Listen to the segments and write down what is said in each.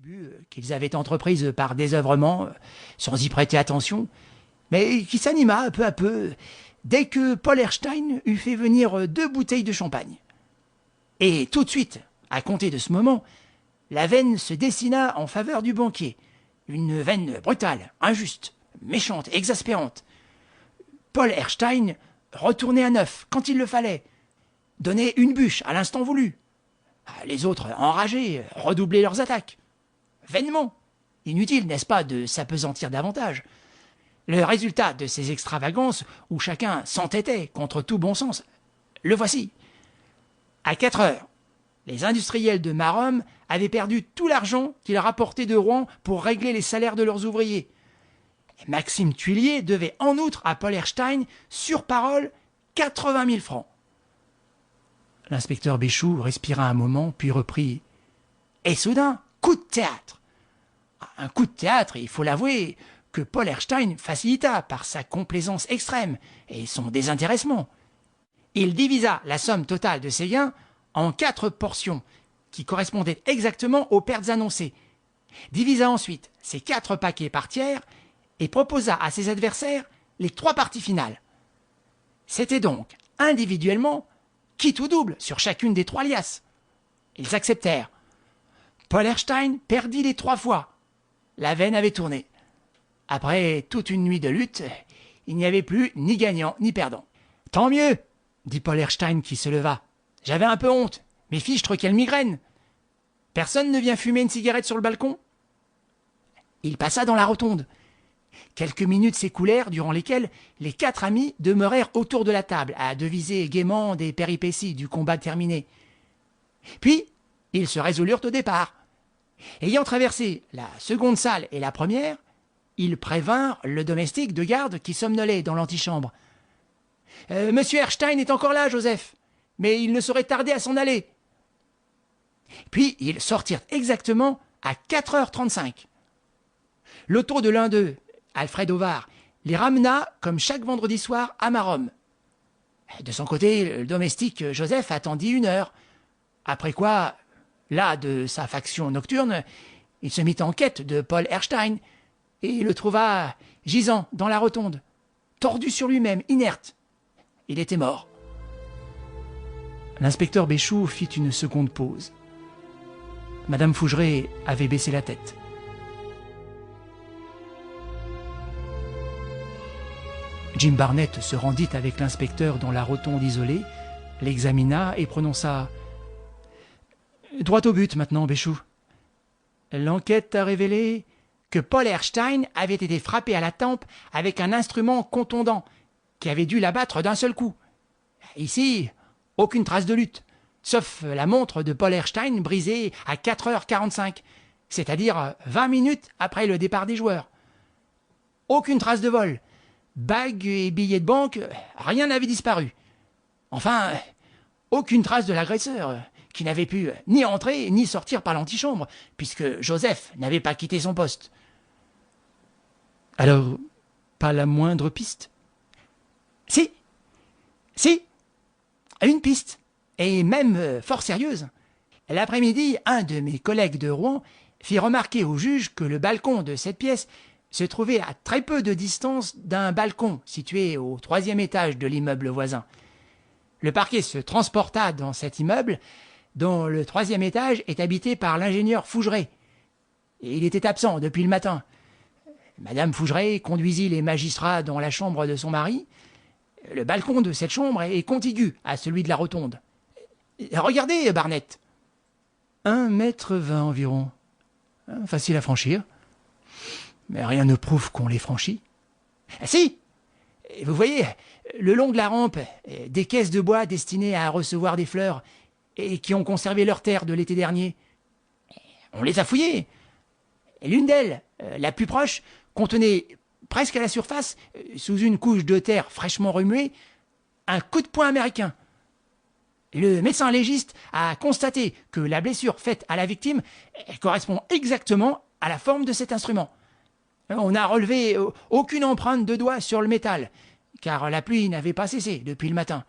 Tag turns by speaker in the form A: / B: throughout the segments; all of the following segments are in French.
A: tribus qu'ils avaient entreprises par désœuvrement, sans y prêter attention, mais qui s'anima peu à peu dès que Paul Erstein eut fait venir 2 bouteilles de champagne. Et tout de suite, à compter de ce moment, la veine se dessina en faveur du banquier. Une veine brutale, injuste, méchante, exaspérante. Paul Erstein retournait à neuf quand il le fallait, donnait une bûche à l'instant voulu. Les autres, enragés, redoublaient leurs attaques. Vainement. Inutile, n'est-ce pas, de s'apesantir davantage. Le résultat de ces extravagances, où chacun s'entêtait contre tout bon sens, le voici. À 4 heures, les industriels de Maromme avaient perdu tout l'argent qu'ils rapportaient de Rouen pour régler les salaires de leurs ouvriers. Maxime Thuillier devait en outre à Paul Erstein, sur parole, 80 000 francs. L'inspecteur Béchoux respira un moment, puis reprit. Et soudain, coup de théâtre. Un coup de théâtre, il faut l'avouer, que Paul Erstein facilita par sa complaisance extrême et son désintéressement. Il divisa la somme totale de ses gains en 4 portions, qui correspondaient exactement aux pertes annoncées, divisa ensuite ces 4 paquets par tiers et proposa à ses adversaires les 3 parties finales. C'était donc, individuellement, quitte ou double sur chacune des 3 liasses. Ils acceptèrent. Paul Erstein perdit les 3 fois. La veine avait tourné. Après toute une nuit de lutte, il n'y avait plus ni gagnant ni perdant. « Tant mieux !» dit Paul Erstein qui se leva. « J'avais un peu honte. Mes fichtres, quelle migraine ! Personne ne vient fumer une cigarette sur le balcon ?» Il passa dans la rotonde. Quelques minutes s'écoulèrent durant lesquelles les 4 amis demeurèrent autour de la table à deviser gaiement des péripéties du combat terminé. Puis, ils se résolurent au départ. Ayant traversé la seconde salle et la première, ils prévinrent le domestique de garde qui somnolait dans l'antichambre. « Monsieur Erstein est encore là, Joseph, mais il ne saurait tarder à s'en aller. » Puis ils sortirent exactement à 4h35. L'auto de l'un d'eux, Alfred Ovard, les ramena, comme chaque vendredi soir, à Maromme. De son côté, le domestique Joseph attendit 1 heure. Après quoi, las de sa faction nocturne, il se mit en quête de Paul Erstein et le trouva gisant dans la rotonde, tordu sur lui-même, inerte. Il était mort. L'inspecteur Béchoux fit une seconde pause. Madame Fougeray avait baissé la tête. Jim Barnett se rendit avec l'inspecteur dans la rotonde isolée, l'examina et prononça « Droit au but maintenant, Béchoux. L'enquête a révélé que Paul Erstein avait été frappé à la tempe avec un instrument contondant qui avait dû l'abattre d'un seul coup. Ici, aucune trace de lutte, sauf la montre de Paul Erstein brisée à 4h45, c'est-à-dire 20 minutes après le départ des joueurs. Aucune trace de vol. Bagues et billets de banque, rien n'avait disparu. Enfin, aucune trace de l'agresseur, qui n'avait pu ni entrer ni sortir par l'antichambre, puisque Joseph n'avait pas quitté son poste. Alors, pas la moindre piste? Si, une piste, et même fort sérieuse. L'après-midi, un de mes collègues de Rouen fit remarquer au juge que le balcon de cette pièce se trouvait à très peu de distance d'un balcon situé au 3e étage de l'immeuble voisin. Le parquet se transporta dans cet immeuble, dont le 3e étage est habité par l'ingénieur Fougeray. Et il était absent depuis le matin. Madame Fougeray conduisit les magistrats dans la chambre de son mari. Le balcon de cette chambre est contigu à celui de la rotonde. Regardez, Barnett. 1,20 m environ. Facile à franchir. Mais rien ne prouve qu'on les franchit. Ah si! Vous voyez, le long de la rampe, des caisses de bois destinées à recevoir des fleurs et qui ont conservé leur terre de l'été dernier. On les a fouillées. L'une d'elles, la plus proche, contenait presque à la surface, sous une couche de terre fraîchement remuée, un coup de poing américain. Le médecin légiste a constaté que la blessure faite à la victime correspond exactement à la forme de cet instrument. On n'a relevé aucune empreinte de doigt sur le métal, car la pluie n'avait pas cessé depuis le matin.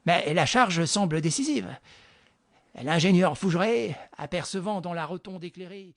A: Mais la charge semble décisive. L'ingénieur Fougeray, apercevant dans la rotonde éclairée